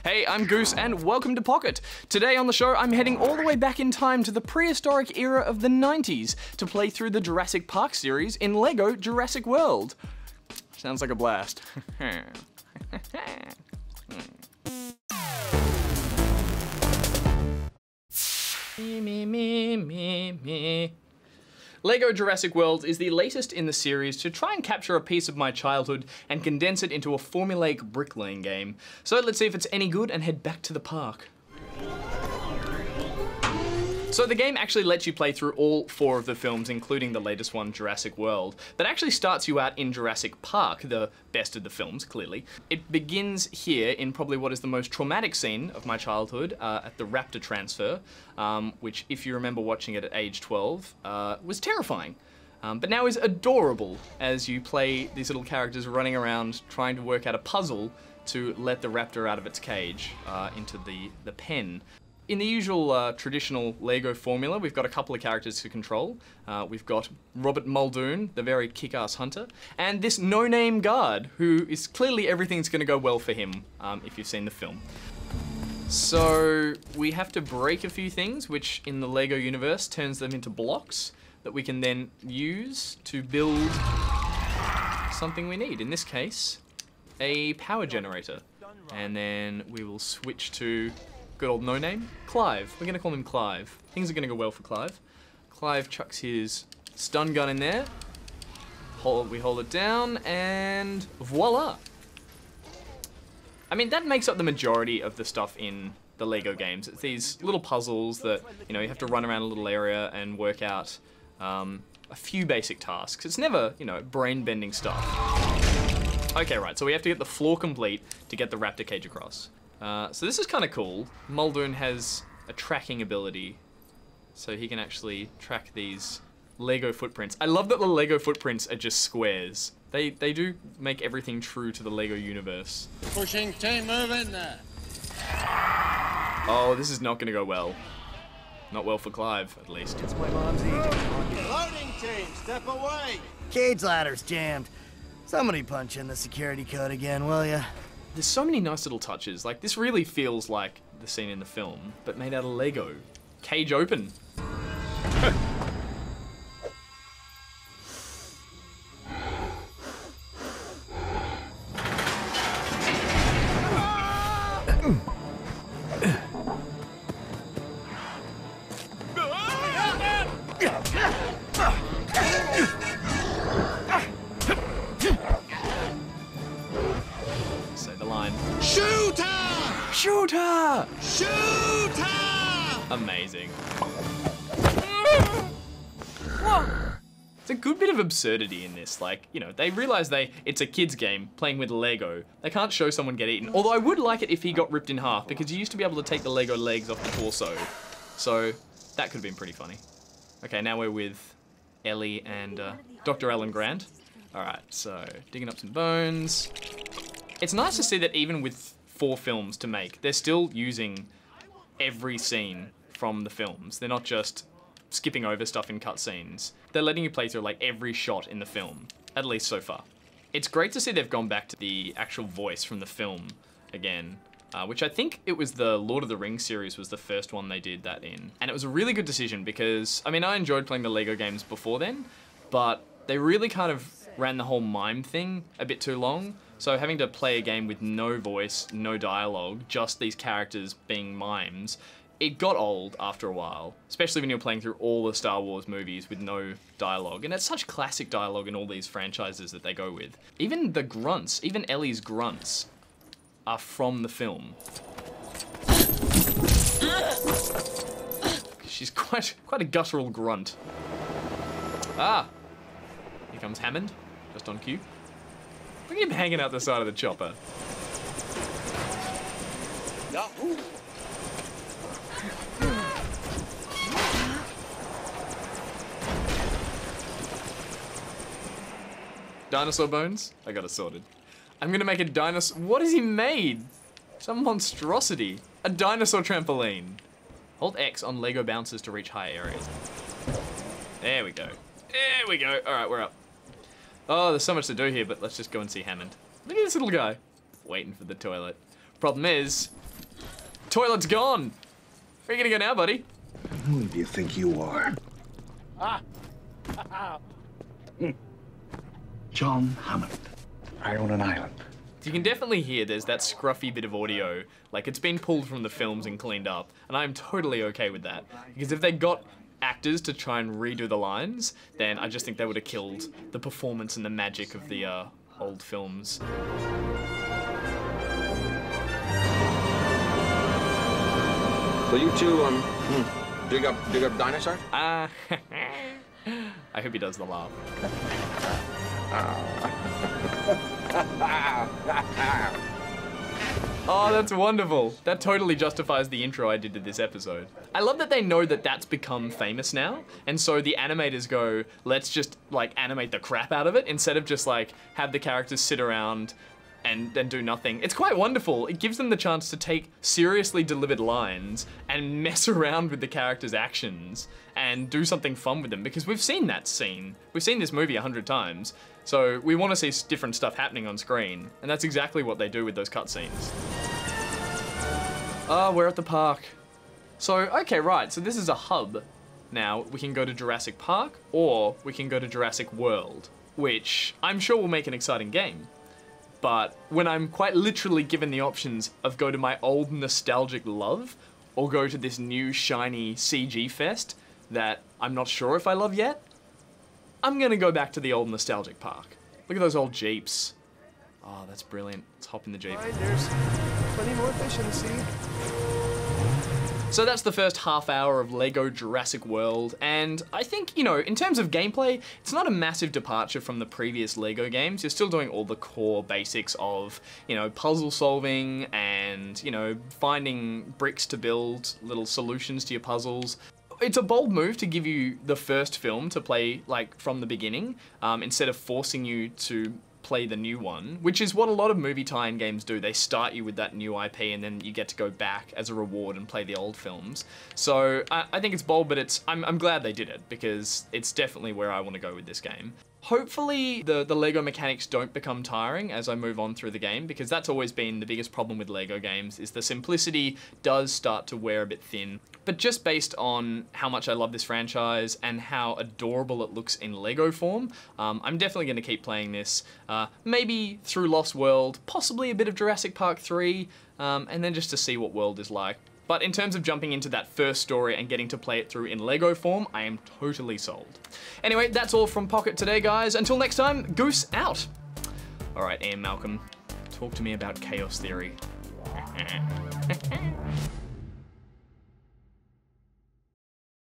Hey, I'm Goose and welcome to Pocket. Today on the show, I'm heading all the way back in time to the prehistoric era of the 90s to play through the Jurassic Park series in LEGO Jurassic World. Sounds like a blast. Me. LEGO Jurassic World is the latest in the series to try and capture a piece of my childhood and condense it into a formulaic bricklaying game. So let's see if it's any good and head back to the park. So the game actually lets you play through all 4 of the films, including the latest one, Jurassic World, but actually starts you out in Jurassic Park, the best of the films, clearly. It begins here in probably what is the most traumatic scene of my childhood, at the raptor transfer, which, if you remember watching it at age 12, was terrifying. But now is adorable as you play these little characters running around trying to work out a puzzle to let the raptor out of its cage into the pen. In the usual traditional LEGO formula, we've got a couple of characters to control. We've got Robert Muldoon, the very kick-ass hunter, and this no-name guard, who is clearly everything's gonna go well for him, if you've seen the film. So we have to break a few things, which in the LEGO universe turns them into blocks that we can then use to build something we need. In this case, a power generator. And then we will switch to good old no-name, Clive. We're gonna call him Clive. Things are gonna go well for Clive. Clive chucks his stun gun in there. We hold it down, and voila. I mean, that makes up the majority of the stuff in the LEGO games. It's these little puzzles that, you know, you have to run around a little area and work out a few basic tasks. It's never, you know, brain-bending stuff. Okay, right, so we have to get the floor complete to get the raptor cage across. So this is kind of cool. Muldoon has a tracking ability, so he can actually track these LEGO footprints. I love that the LEGO footprints are just squares. They do make everything true to the LEGO universe. Pushing team, move in there. Oh, this is not gonna go well. Not well for Clive, at least. It's my mom's agent. Loading team, step away. Cage ladder's jammed. Somebody punch in the security code again, will ya? There's so many nice little touches. Like, this really feels like the scene in the film, but made out of Lego. Cage open. Shooter! Shooter! Amazing. It's a good bit of absurdity in this. Like, you know, they realize it's a kid's game playing with Lego. They can't show someone get eaten. Although I would like it if he got ripped in half, because you used to be able to take the Lego legs off the torso. So that could have been pretty funny. Okay, now we're with Ellie and Dr. Ellen Grant. All right, so digging up some bones. It's nice to see that even with 4 films to make, they're still using every scene from the films. They're not just skipping over stuff in cutscenes. They're letting you play through like every shot in the film, at least so far. It's great to see they've gone back to the actual voice from the film again, which I think it was the Lord of the Rings series was the first one they did that in. And it was a really good decision because, I mean, I enjoyed playing the LEGO games before then, but they really kind of ran the whole mime thing a bit too long. So having to play a game with no voice, no dialogue, just these characters being mimes, it got old after a while, especially when you're playing through all the Star Wars movies with no dialogue. And it's such classic dialogue in all these franchises that they go with. Even the grunts, even Ellie's grunts are from the film. She's quite a guttural grunt. Ah, here comes Hammond, just on cue. Look at him hanging out the side of the chopper. Yahoo! Dinosaur bones? I got it sorted. I'm gonna make a dinosaur. What has he made? Some monstrosity. A dinosaur trampoline. Hold X on Lego bouncers to reach higher areas. There we go. There we go. All right, we're up. Oh, there's so much to do here, but let's just go and see Hammond. Look at this little guy. Waiting for the toilet. Problem is, Toilet's gone. Where are you gonna go now, buddy? Who do you think you are? John Hammond. I own an island. You can definitely hear there's that scruffy bit of audio, like it's been pulled from the films and cleaned up, and I'm totally okay with that. Because if they got actors to try and redo the lines, then I just think they would have killed the performance and the magic of the old films. So you two, dig up dinosaurs? I hope he does the laugh. Oh, that's wonderful. That totally justifies the intro I did to this episode. I love that they know that that's become famous now, and so the animators go, let's just like animate the crap out of it instead of just like have the characters sit around and do nothing. It's quite wonderful. It gives them the chance to take seriously delivered lines and mess around with the characters' actions and do something fun with them, because we've seen that scene. We've seen this movie 100 times, so we want to see different stuff happening on screen, and that's exactly what they do with those cutscenes. Oh, we're at the park. So, okay, right, so this is a hub. Now, we can go to Jurassic Park, or we can go to Jurassic World, which I'm sure will make an exciting game. But when I'm quite literally given the options of go to my old nostalgic love, or go to this new shiny CG fest that I'm not sure if I love yet, I'm gonna go back to the old nostalgic park. Look at those old Jeeps. Oh, that's brilliant. Let's hop in the Jeep. Right, there's plenty more fish in the sea. So that's the first half hour of LEGO Jurassic World, and I think, you know, in terms of gameplay, it's not a massive departure from the previous LEGO games. You're still doing all the core basics of, you know, puzzle solving and, you know, finding bricks to build little solutions to your puzzles. It's a bold move to give you the first film to play, like, from the beginning, instead of forcing you to play the new one, which is what a lot of movie tie-in games do. They start you with that new IP and then you get to go back as a reward and play the old films. So I think it's bold, but I'm glad they did it, because it's definitely where I want to go with this game. Hopefully the LEGO mechanics don't become tiring as I move on through the game, because that's always been the biggest problem with LEGO games, is the simplicity does start to wear a bit thin. But just based on how much I love this franchise and how adorable it looks in LEGO form, I'm definitely going to keep playing this. Maybe through Lost World, possibly a bit of Jurassic Park 3, and then just to see what World is like. But in terms of jumping into that first story and getting to play it through in LEGO form, I am totally sold. Anyway, that's all from Pocket today, guys. Until next time, Goose out. All right, Ian Malcolm, talk to me about chaos theory.